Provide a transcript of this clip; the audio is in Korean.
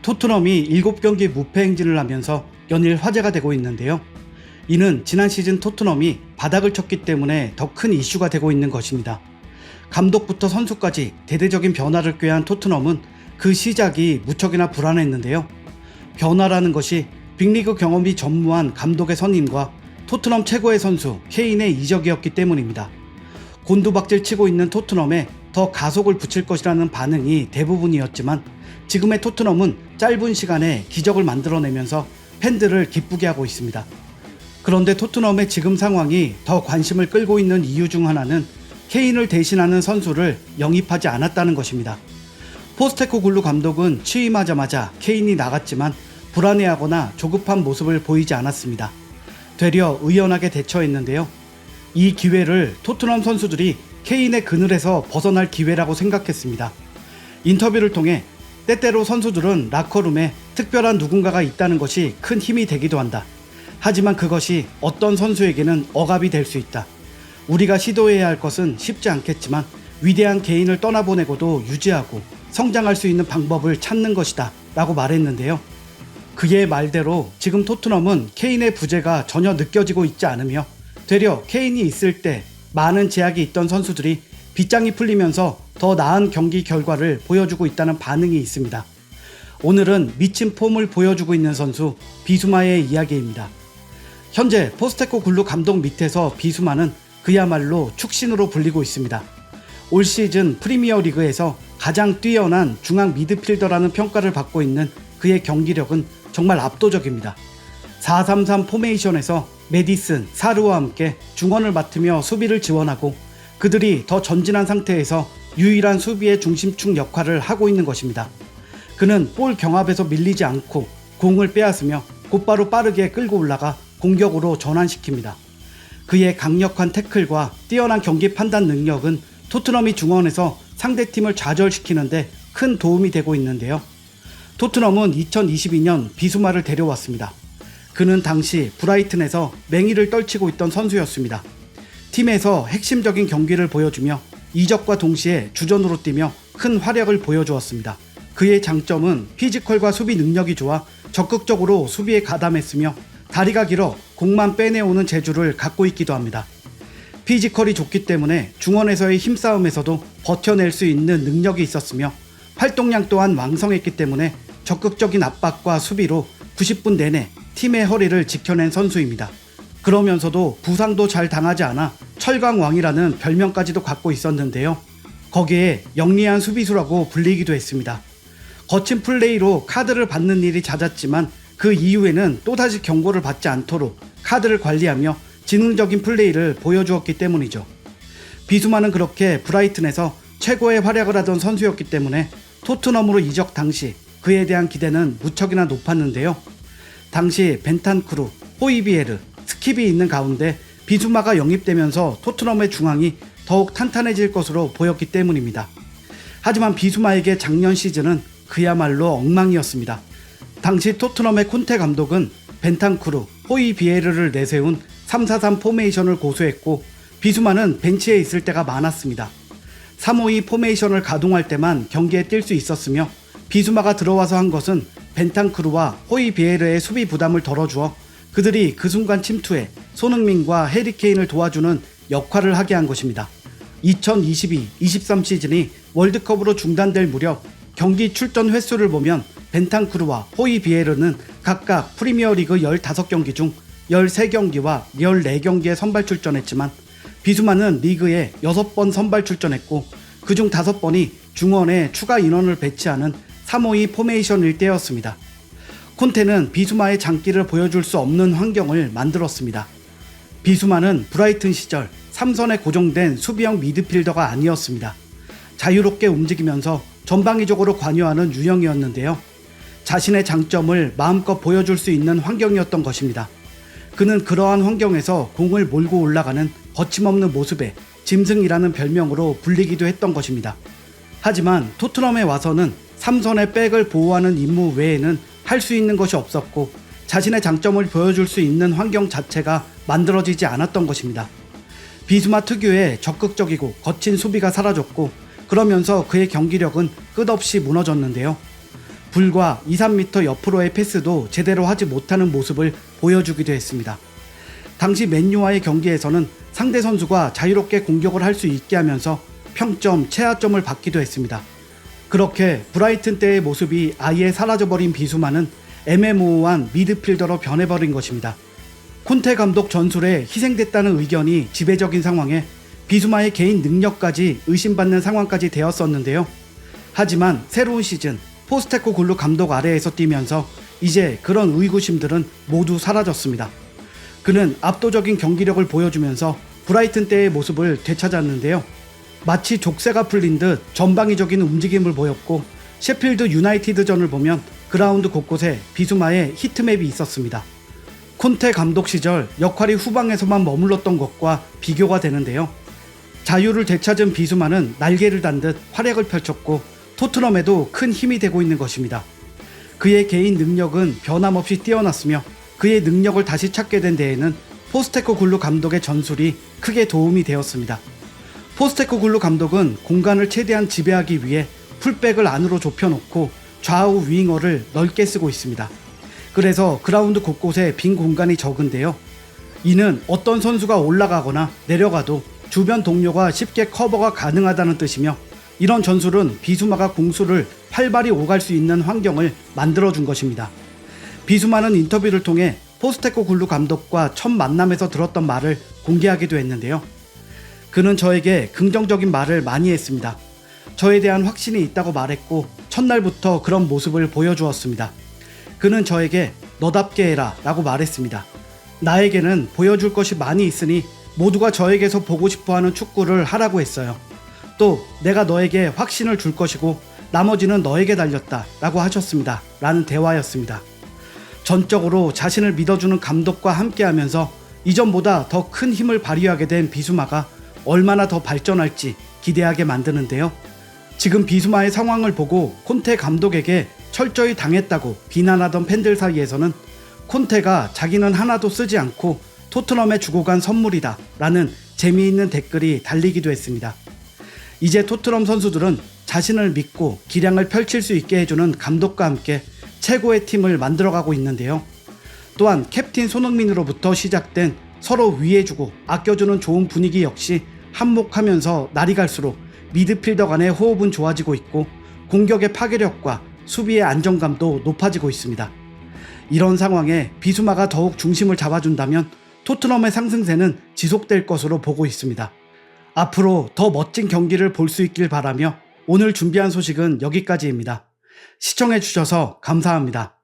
토트넘이 7경기 무패 행진을 하면서 연일 화제가 되고 있는데요. 이는 지난 시즌 토트넘이 바닥을 쳤기 때문에 더 큰 이슈가 되고 있는 것입니다. 감독부터 선수까지 대대적인 변화를 꾀한 토트넘은 그 시작이 무척이나 불안했는데요. 변화라는 것이 빅리그 경험이 전무한 감독의 선임과 토트넘 최고의 선수 케인의 이적이었기 때문입니다. 곤두박질 치고 있는 토트넘에 더 가속을 붙일 것이라는 반응이 대부분이었지만 지금의 토트넘은 짧은 시간에 기적을 만들어내면서 팬들을 기쁘게 하고 있습니다. 그런데 토트넘의 지금 상황이 더 관심을 끌고 있는 이유 중 하나는 케인을 대신하는 선수를 영입하지 않았다는 것입니다. 포스테코글루 감독은 취임하자마자 케인이 나갔지만 불안해하거나 조급한 모습을 보이지 않았습니다. 되려 의연하게 대처했는데요. 이 기회를 토트넘 선수들이 케인의 그늘에서 벗어날 기회라고 생각했습니다. 인터뷰를 통해 때때로 선수들은 라커룸에 특별한 누군가가 있다는 것이 큰 힘이 되기도 한다. 하지만 그것이 어떤 선수에게는 억압이 될 수 있다. 우리가 시도해야 할 것은 쉽지 않겠지만 위대한 개인을 떠나보내고도 유지하고 성장할 수 있는 방법을 찾는 것이다 라고 말했는데요. 그의 말대로 지금 토트넘은 케인의 부재가 전혀 느껴지고 있지 않으며 되려 케인이 있을 때 많은 제약이 있던 선수들이 빗장이 풀리면서 더 나은 경기 결과를 보여주고 있다는 반응이 있습니다. 오늘은 미친 폼을 보여주고 있는 선수 비수마의 이야기입니다. 현재 포스테코글루 감독 밑에서 비수마는 그야말로 축신으로 불리고 있습니다. 올 시즌 프리미어리그에서 가장 뛰어난 중앙 미드필더라는 평가를 받고 있는 그의 경기력은 정말 압도적입니다. 4-3-3 포메이션에서 메디슨, 사르와 함께 중원을 맡으며 수비를 지원하고 그들이 더 전진한 상태에서 유일한 수비의 중심축 역할을 하고 있는 것입니다. 그는 볼 경합에서 밀리지 않고 공을 빼앗으며 곧바로 빠르게 끌고 올라가 공격으로 전환시킵니다. 그의 강력한 태클과 뛰어난 경기 판단 능력은 토트넘이 중원에서 상대팀을 좌절시키는데 큰 도움이 되고 있는데요. 토트넘은 2022년 비수마를 데려왔습니다. 그는 당시 브라이튼에서 맹위를 떨치고 있던 선수였습니다. 팀에서 핵심적인 경기를 보여주며 이적과 동시에 주전으로 뛰며 큰 활약을 보여주었습니다. 그의 장점은 피지컬과 수비 능력이 좋아 적극적으로 수비에 가담했으며 다리가 길어 공만 빼내오는 재주를 갖고 있기도 합니다. 피지컬이 좋기 때문에 중원에서의 힘싸움에서도 버텨낼 수 있는 능력이 있었으며 활동량 또한 왕성했기 때문에 적극적인 압박과 수비로 90분 내내 팀의 허리를 지켜낸 선수입니다. 그러면서도 부상도 잘 당하지 않아 철강왕이라는 별명까지도 갖고 있었는데요. 거기에 영리한 수비수라고 불리기도 했습니다. 거친 플레이로 카드를 받는 일이 잦았지만 그 이후에는 또다시 경고를 받지 않도록 카드를 관리하며 지능적인 플레이를 보여주었기 때문이죠. 비수마는 그렇게 브라이튼에서 최고의 활약을 하던 선수였기 때문에 토트넘으로 이적 당시 그에 대한 기대는 무척이나 높았는데요. 당시 벤탄쿠르, 호이비에르, 스킵이 있는 가운데 비수마가 영입되면서 토트넘의 중앙이 더욱 탄탄해질 것으로 보였기 때문입니다. 하지만 비수마에게 작년 시즌은 그야말로 엉망이었습니다. 당시 토트넘의 콘테 감독은 벤탄쿠르, 호이비에르를 내세운 3-4-3 포메이션을 고수했고 비수마는 벤치에 있을 때가 많았습니다. 3-5-2 포메이션을 가동할 때만 경기에 뛸 수 있었으며 비수마가 들어와서 한 것은 벤탄쿠르와 호이비에르의 수비 부담을 덜어주어 그들이 그 순간 침투해 손흥민과 해리케인을 도와주는 역할을 하게 한 것입니다. 2022-23 시즌이 월드컵으로 중단될 무렵 경기 출전 횟수를 보면 벤탄쿠르와 호이비에르는 각각 프리미어리그 15경기 중 13경기와 14경기에 선발 출전했지만 비수마는 리그에 6번 선발 출전했고 그중 5번이 중원에 추가 인원을 배치하는 3-5-2 포메이션일 때였습니다. 콘테는 비수마의 장기를 보여줄 수 없는 환경을 만들었습니다. 비수마는 브라이튼 시절 3선에 고정된 수비형 미드필더가 아니었습니다. 자유롭게 움직이면서 전방위적으로 관여하는 유형이었는데요. 자신의 장점을 마음껏 보여줄 수 있는 환경이었던 것입니다. 그는 그러한 환경에서 공을 몰고 올라가는 거침없는 모습에 짐승이라는 별명으로 불리기도 했던 것입니다. 하지만 토트넘에 와서는 3선의 백을 보호하는 임무 외에는 할 수 있는 것이 없었고 자신의 장점을 보여줄 수 있는 환경 자체가 만들어지지 않았던 것입니다. 비수마 특유의 적극적이고 거친 수비가 사라졌고 그러면서 그의 경기력은 끝없이 무너졌는데요. 불과 2, 3m 옆으로의 패스도 제대로 하지 못하는 모습을 보여주기도 했습니다. 당시 맨유와의 경기에서는 상대 선수가 자유롭게 공격을 할 수 있게 하면서 평점, 최하점을 받기도 했습니다. 그렇게 브라이튼 때의 모습이 아예 사라져버린 비수마는 애매모호한 미드필더로 변해버린 것입니다. 콘테 감독 전술에 희생됐다는 의견이 지배적인 상황에 비수마의 개인 능력까지 의심받는 상황까지 되었었는데요. 하지만 새로운 시즌 포스테코글루 감독 아래에서 뛰면서 이제 그런 의구심들은 모두 사라졌습니다. 그는 압도적인 경기력을 보여주면서 브라이튼 때의 모습을 되찾았는데요. 마치 족쇄가 풀린 듯 전방위적인 움직임을 보였고 셰필드 유나이티드전을 보면 그라운드 곳곳에 비수마의 히트맵이 있었습니다. 콘테 감독 시절 역할이 후방에서만 머물렀던 것과 비교가 되는데요. 자유를 되찾은 비수마는 날개를 단 듯 활약을 펼쳤고 토트넘에도 큰 힘이 되고 있는 것입니다. 그의 개인 능력은 변함없이 뛰어났으며 그의 능력을 다시 찾게 된 데에는 포스테코글루 감독의 전술이 크게 도움이 되었습니다. 포스테코글루 감독은 공간을 최대한 지배하기 위해 풀백을 안으로 좁혀놓고 좌우 윙어를 넓게 쓰고 있습니다. 그래서 그라운드 곳곳에 빈 공간이 적은데요. 이는 어떤 선수가 올라가거나 내려가도 주변 동료가 쉽게 커버가 가능하다는 뜻이며 이런 전술은 비수마가 공수를 활발히 오갈 수 있는 환경을 만들어준 것입니다. 비수마는 인터뷰를 통해 포스테코글루 감독과 첫 만남에서 들었던 말을 공개하기도 했는데요. 그는 저에게 긍정적인 말을 많이 했습니다. 저에 대한 확신이 있다고 말했고 첫날부터 그런 모습을 보여주었습니다. 그는 저에게 너답게 해라 라고 말했습니다. 나에게는 보여줄 것이 많이 있으니 모두가 저에게서 보고 싶어하는 축구를 하라고 했어요. 또 내가 너에게 확신을 줄 것이고 나머지는 너에게 달렸다 라고 하셨습니다. 라는 대화였습니다. 전적으로 자신을 믿어주는 감독과 함께하면서 이전보다 더 큰 힘을 발휘하게 된 비수마가 얼마나 더 발전할지 기대하게 만드는데요. 지금 비수마의 상황을 보고 콘테 감독에게 철저히 당했다고 비난하던 팬들 사이에서는 콘테가 자기는 하나도 쓰지 않고 토트넘에 주고 간 선물이다 라는 재미있는 댓글이 달리기도 했습니다. 이제 토트넘 선수들은 자신을 믿고 기량을 펼칠 수 있게 해주는 감독과 함께 최고의 팀을 만들어가고 있는데요. 또한 캡틴 손흥민으로부터 시작된 서로 위해주고 아껴주는 좋은 분위기 역시 한몫하면서 날이 갈수록 미드필더 간의 호흡은 좋아지고 있고 공격의 파괴력과 수비의 안정감도 높아지고 있습니다. 이런 상황에 비수마가 더욱 중심을 잡아준다면 토트넘의 상승세는 지속될 것으로 보고 있습니다. 앞으로 더 멋진 경기를 볼 수 있길 바라며 오늘 준비한 소식은 여기까지입니다. 시청해주셔서 감사합니다.